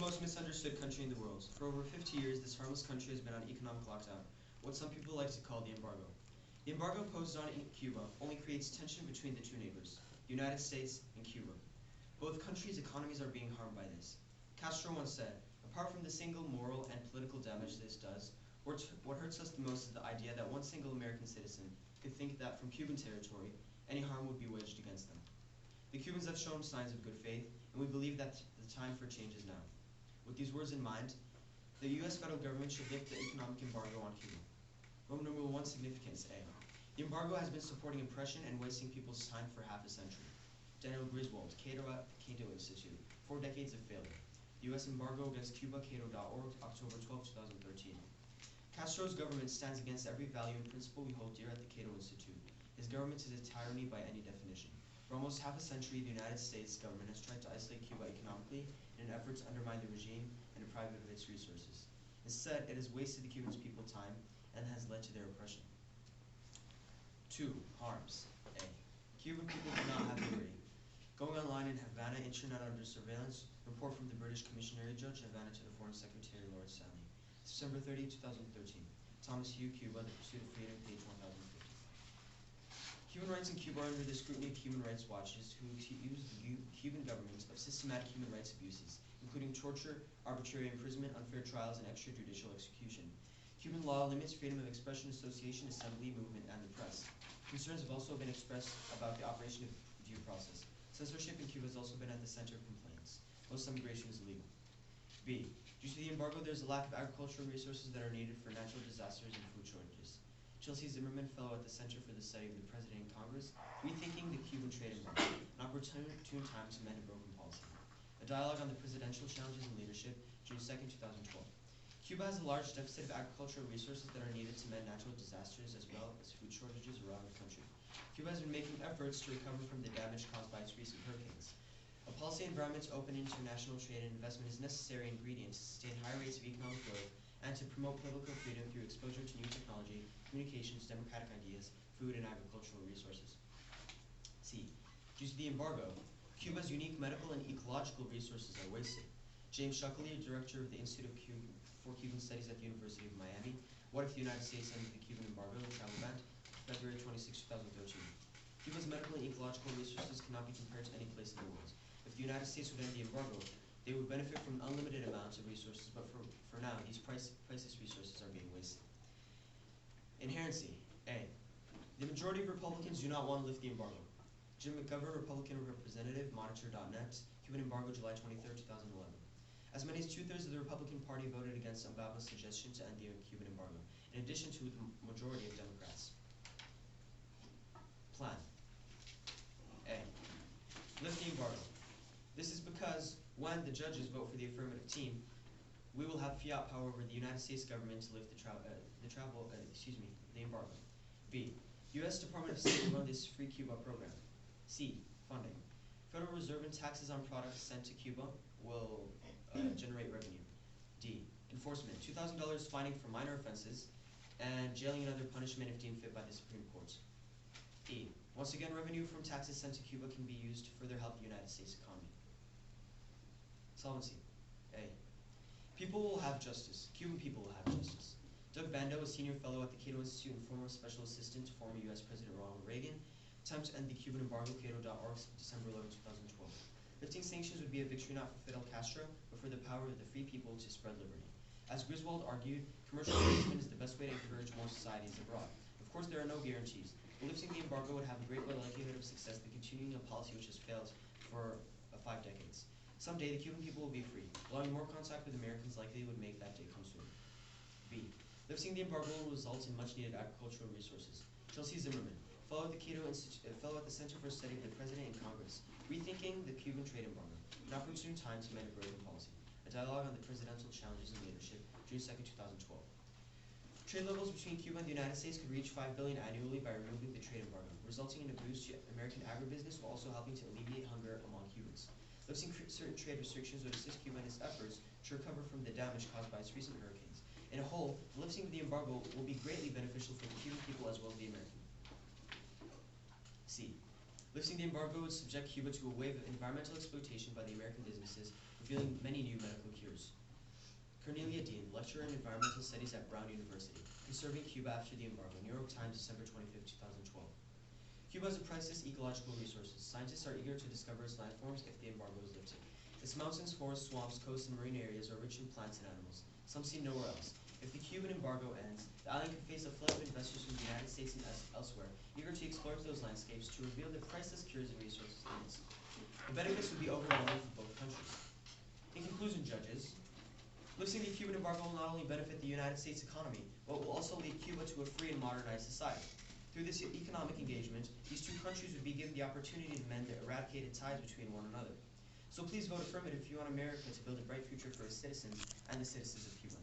most misunderstood country in the world. For over 50 years, this harmless country has been on economic lockdown, what some people like to call the embargo. The embargo imposed on Cuba only creates tension between the two neighbors, the United States and Cuba. Both countries' economies are being harmed by this. Castro once said, apart from the single moral and political damage this does, what hurts us the most is the idea that one single American citizen could think that from Cuban territory, any harm would be waged against them. The Cubans have shown signs of good faith, and we believe that the time for change is now. With these words in mind, the U.S. federal government should lift the economic embargo on Cuba. Roman numeral 1, significance A. The embargo has been supporting oppression and wasting people's time for half a century. Daniel Griswold, Cato Institute, 4 decades of failure. U.S. embargo against Cuba, Cato.org, October 12, 2013. Castro's government stands against every value and principle we hold dear at the Cato Institute. His government is a tyranny by any definition. For almost half a century, the United States government has tried to isolate Cuba economically in an effort to undermine the regime and deprive it of its resources. Instead, it has wasted the Cuban people's time and has led to their oppression. 2. Harms. A. Cuban people do not have liberty. Going online in Havana, internet under surveillance, report from the British Commissionary Judge, Havana to the Foreign Secretary, Lord Stanley. September 30, 2013. Thomas Hugh, Cuba, The Pursuit of Freedom, page 1050. Human rights in Cuba are under the scrutiny of human rights watchers who accuse the Cuban government of systematic human rights abuses, including torture, arbitrary imprisonment, unfair trials, and extrajudicial execution. Cuban law limits freedom of expression, association, assembly, movement, and the press. Concerns have also been expressed about the operation of due process. Censorship in Cuba has also been at the center of complaints. Most immigration is illegal. B. Due to the embargo, there is a lack of agricultural resources that are needed for natural disasters and food shortages. Chelsea Zimmerman, fellow at the Center for the Study of the President and Congress, Rethinking the Cuban Trade Embargo, an opportune time to amend a broken policy. A dialogue on the presidential challenges and leadership, June 2, 2012. Cuba has a large deficit of agricultural resources that are needed to amend natural disasters as well as food shortages around the country. Cuba has been making efforts to recover from the damage caused by its recent hurricanes. A policy environment to open international trade and investment is a necessary ingredient to sustain high rates of economic growth and to promote political freedom through exposure to new technology, communications, democratic ideas, food, and agricultural resources. C. Due to the embargo, Cuba's unique medical and ecological resources are wasted. James Shuckley, director of the Institute for Cuban Studies at the University of Miami, What if the United States ended the Cuban embargo, travel ban, February 26, 2013. Cuba's medical and ecological resources cannot be compared to any place in the world. If the United States would end the embargo, they would benefit from unlimited amounts of resources, but for now, these priceless resources are being wasted. Inherency. A. The majority of Republicans do not want to lift the embargo. Jim McGovern, Republican representative, Monitor.net, Cuban embargo, July 23, 2011. As many as 2/3 of the Republican Party voted against Obama's suggestion to end the Cuban embargo, in addition to the majority of Democrats. Plan. A. Lift the embargo. This is because when the judges vote for the affirmative team, we will have fiat power over the United States government to lift the embargo. B. U.S. Department of State will run this free Cuba program. C. Funding. Federal Reserve and taxes on products sent to Cuba will generate revenue. D. Enforcement. $2,000 fining for minor offenses and jailing and other punishment if deemed fit by the Supreme Court. E. Once again, revenue from taxes sent to Cuba can be used to further help the United States economy. Solvency. A. People will have justice. Cuban people will have justice. Doug Bando, a senior fellow at the Cato Institute and former special assistant to former U.S. President Ronald Reagan, attempt to end the Cuban embargo, Cato.org, December 11, 2012. Lifting sanctions would be a victory not for Fidel Castro, but for the power of the free people to spread liberty. As Griswold argued, commercial engagement is the best way to encourage more societies abroad. Of course, there are no guarantees, but lifting the embargo would have a great likelihood of success than continuing a policy which has failed for 5 decades. Someday, the Cuban people will be free. Allowing more contact with Americans likely would make that day come sooner. B. Lifting the embargo will result in much-needed agricultural resources. Chelsea Zimmerman, fellow at the Cato Institute, fellow at the Center for Study of the President and Congress, Rethinking the Cuban Trade Embargo, an opportune time to amend a broken policy. A dialogue on the presidential challenges and leadership, June 2, 2012. Trade levels between Cuba and the United States could reach $5 billion annually by removing the trade embargo, resulting in a boost to American agribusiness while also helping to alleviate hunger among Cubans. Lifting certain trade restrictions would assist Cuba in its efforts to recover from the damage caused by its recent hurricanes. In a whole, the lifting of the embargo will be greatly beneficial for the Cuban people as well as the American. C. Lifting the embargo would subject Cuba to a wave of environmental exploitation by the American businesses, revealing many new medical cures. Cornelia Dean, lecturer in environmental studies at Brown University, Conserving Cuba After the Embargo, New York Times, December 25, 2012. Cuba has a priceless ecological resources. Scientists are eager to discover its landforms if the embargo is lifted. Its mountains, forests, swamps, coasts, and marine areas are rich in plants and animals, some seen nowhere else. If the Cuban embargo ends, the island could face a flood of investors from the United States and elsewhere, eager to explore those landscapes to reveal the priceless cures and resources in it. The benefits would be overwhelming for both countries. In conclusion, judges, lifting the Cuban embargo will not only benefit the United States economy, but will also lead Cuba to a free and modernized society. Through this economic engagement, these two countries would be given the opportunity to mend the eradicated ties between one another. So please vote affirmative if you want America to build a bright future for its citizens and the citizens of Cuba.